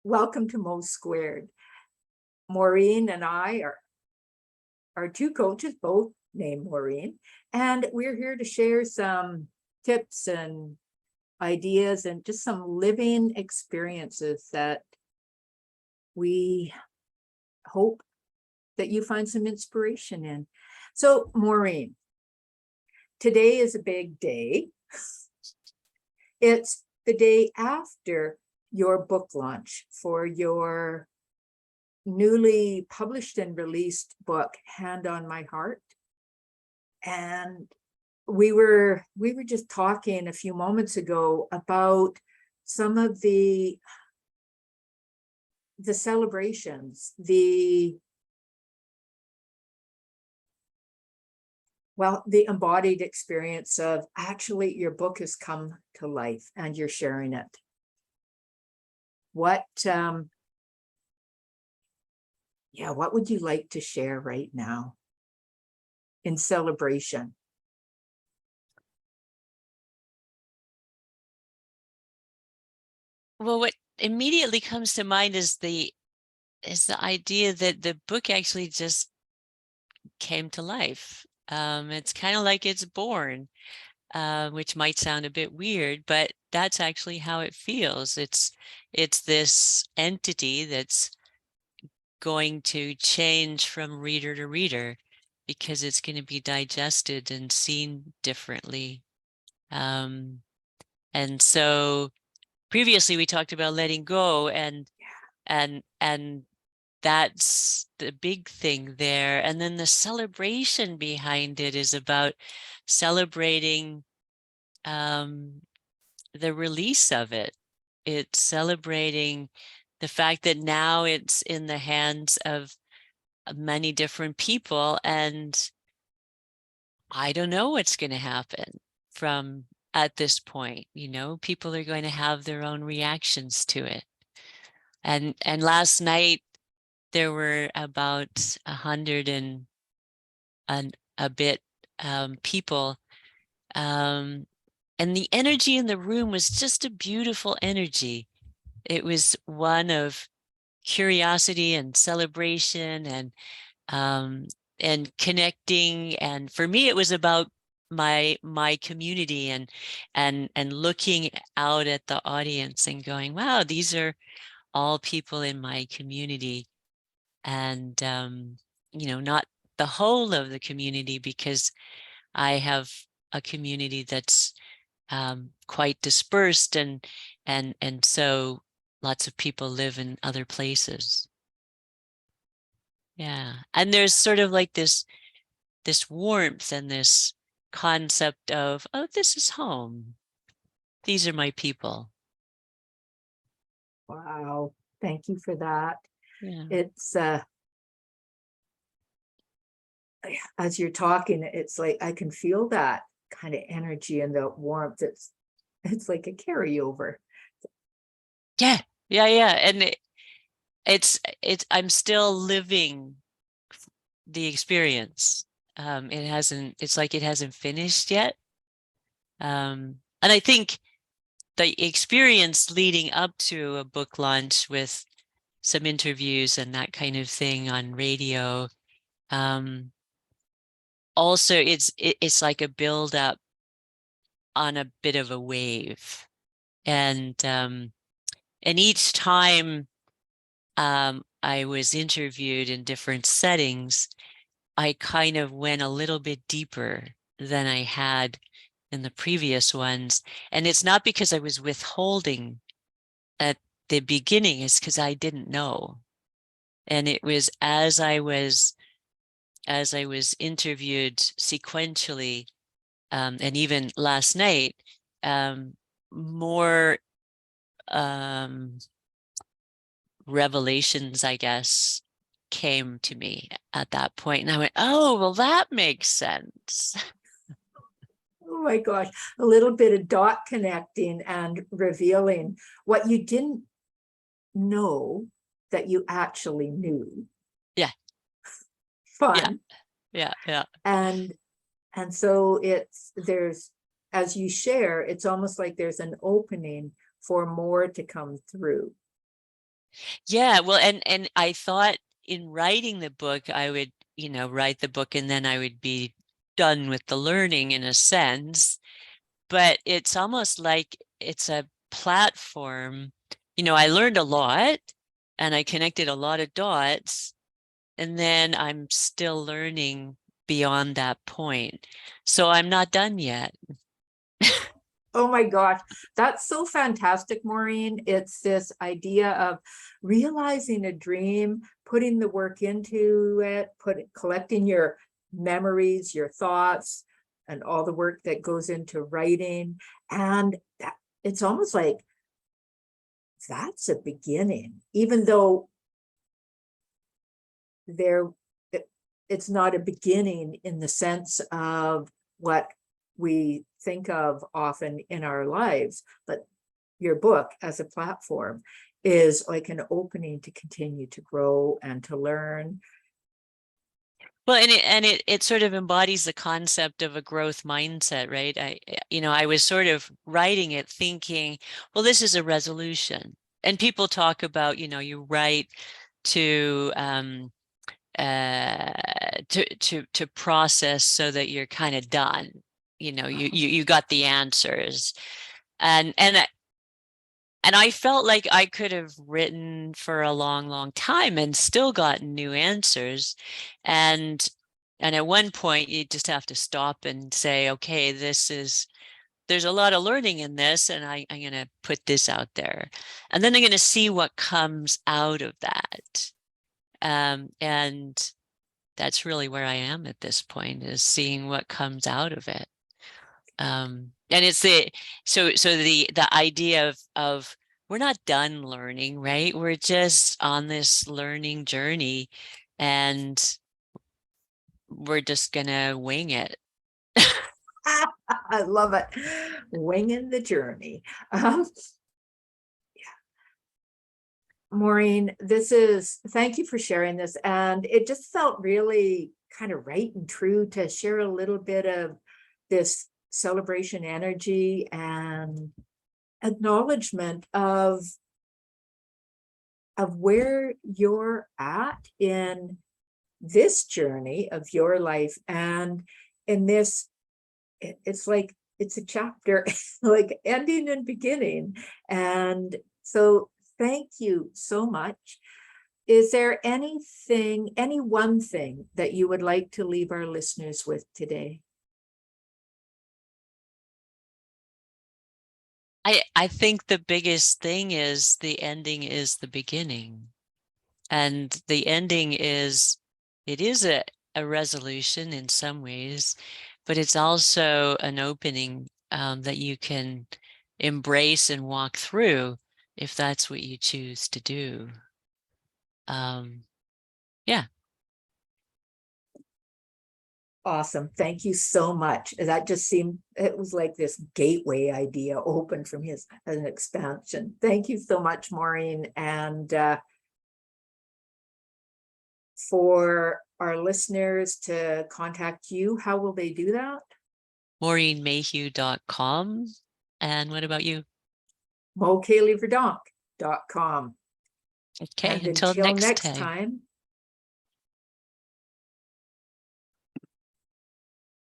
Welcome to Mo2. Maureen and I are two coaches, both named Maureen, and we're here to share some tips and ideas and just some living experiences that we hope that you find some inspiration in. So, Maureen, today is a big day. It's the day after your book launch for your newly published and released book, Hand on My Heart. And we were just talking a few moments ago about some of the celebrations, the embodied experience of actually your book has come to life and you're sharing it. What would you like to share right now in celebration? Well, what immediately comes to mind is the idea that the book actually just came to life. It's kind of like it's born, which might sound a bit weird, but that's actually how it feels. It's this entity that's going to change from reader to reader because it's going to be digested and seen differently. And so previously we talked about letting go, and that's the big thing there. And then the celebration behind it is about celebrating the release of it. It's celebrating the fact that now it's in the hands of many different people, and I don't know what's going to happen from at this point. People are going to have their own reactions to it. And last night there were about 100 and a bit people, and the energy in the room was just a beautiful energy. It was one of curiosity and celebration and connecting. And for me, it was about my community and looking out at the audience and going, wow, these are all people in my community. And not the whole of the community, because I have a community that's quite dispersed, and so lots of people live in other places. Yeah, and there's sort of like this warmth and this concept of, oh, this is home. These are my people. Wow, thank you for that. Yeah. It's as you're talking, it's like I can feel that kind of energy and the warmth. It's like a carryover. Yeah. And it's I'm still living the experience. It's like it hasn't finished yet. And I think the experience leading up to a book launch with some interviews and that kind of thing on radio, also it's like a build up on a bit of a wave. And each time I was interviewed in different settings, I kind of went a little bit deeper than I had in the previous ones. And it's not because I was withholding at the beginning, it's because I didn't know. And it was as I was interviewed sequentially, and even last night, more revelations, I guess, came to me at that point. And I went, oh, well, that makes sense. Oh my gosh, a little bit of dot connecting and revealing what you didn't know that you actually knew. Yeah. Fun. Yeah. And so there's, as you share, it's almost like there's an opening for more to come through. Yeah, well, and I thought in writing the book, I would, write the book and then I would be done with the learning in a sense. But it's almost like it's a platform. I learned a lot and I connected a lot of dots, and then I'm still learning beyond that point. So I'm not done yet. Oh my gosh, that's so fantastic, Maureen. It's this idea of realizing a dream, putting the work into it, collecting your memories, your thoughts, and all the work that goes into writing. And it's almost like that's a beginning, even though there it's not a beginning in the sense of what we think of often in our lives, but your book as a platform is like an opening to continue to grow and to learn. Well, and it sort of embodies the concept of a growth mindset, right? I was sort of writing it thinking, well, this is a resolution. And people talk about, you write to to process so that you're kind of done. You got the answers. And I felt like I could have written for a long, long time and still gotten new answers. And at one point you just have to stop and say, okay, there's a lot of learning in this, and I'm going to put this out there. And then I'm going to see what comes out of that. And that's really where I am at this point, is seeing what comes out of it. And it's the idea of we're not done learning, right? We're just on this learning journey, and we're just gonna wing it. I love it. Winging the journey. Maureen, thank you for sharing this. And it just felt really kind of right and true to share a little bit of this celebration energy and acknowledgement of where you're at in this journey of your life. And in this, it's like it's a chapter, like ending and beginning. And so thank you so much. Is there any one thing that you would like to leave our listeners with today? I think the biggest thing is the ending is the beginning. And the ending it is a resolution in some ways, but it's also an opening that you can embrace and walk through if that's what you choose to do. Yeah. Awesome. Thank you so much. That just seemed, it was like this gateway idea open from an expansion. Thank you so much, Maureen. And for our listeners to contact you, how will they do that? MaureenMayhew.com. And what about you? Mo2 Caley-Verdonk.com. Okay, And until until next next time. time,